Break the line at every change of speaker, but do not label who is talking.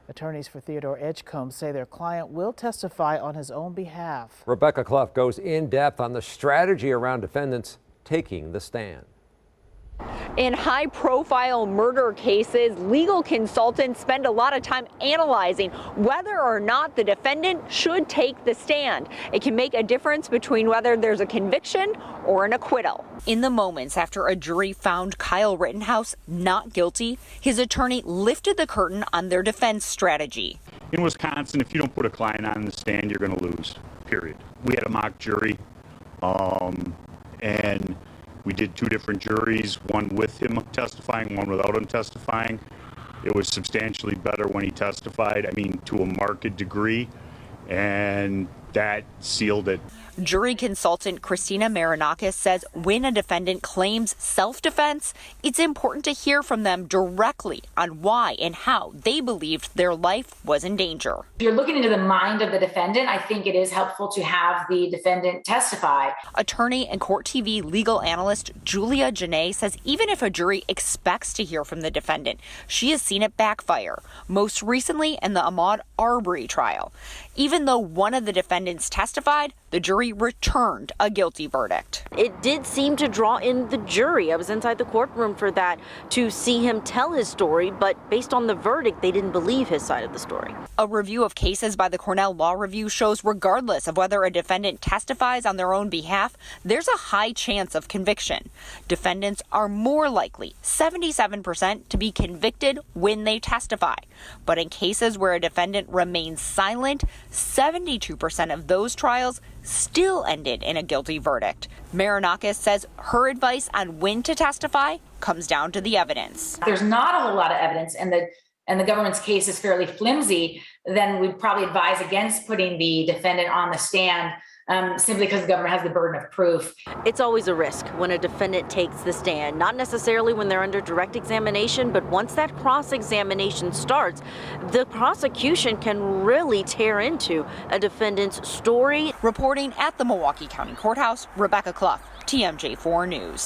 Attorneys for Theodore Edgecombe say their client will testify on his own behalf.
Rebecca Clough goes in depth on the strategy around defendants taking the stand.
In high-profile murder cases, legal consultants spend a lot of time analyzing whether or not the defendant should take the stand. It can make a difference between whether there's a conviction or an acquittal. In the moments after a jury found Kyle Rittenhouse not guilty, his attorney lifted the curtain on their defense strategy.
In Wisconsin, if you don't put a client on the stand, you're going to lose, period. We had a mock jury, and we did two different juries, one with him testifying, one without him testifying. It was substantially better when he testified, to a marked degree, and that sealed it.
Jury consultant Christina Marinakis says when a defendant claims self-defense, it's important to hear from them directly on why and how they believed their life was in danger.
If you're looking into the mind of the defendant, I think it is helpful to have the defendant testify.
Attorney and Court TV legal analyst Julia JENAE says even if a jury expects to hear from the defendant, she has seen it backfire, most recently in the Ahmaud Arbery trial. Even though one of the defendants testified, the jury returned a guilty verdict.
It did seem to draw in the jury. I was inside the courtroom for that to see him tell his story, but based on the verdict, they didn't believe his side of the story.
A review of cases by the Cornell Law Review shows regardless of whether a defendant testifies on their own behalf, there's a high chance of conviction. Defendants are more likely, 77%, to be convicted when they testify. But in cases where a defendant remains silent, 72% of those trials still ended in a guilty verdict. Marinakis says her advice on when to testify comes down to the evidence.
There's not a whole lot of evidence and the government's case is fairly flimsy, then we'd probably advise against putting the defendant on the stand simply because the government has the burden of proof.
It's always a risk when a defendant takes the stand, not necessarily when they're under direct examination, but once that cross-examination starts, the prosecution can really tear into a defendant's story.
Reporting at the Milwaukee County Courthouse, Rebecca Clough, TMJ4 News.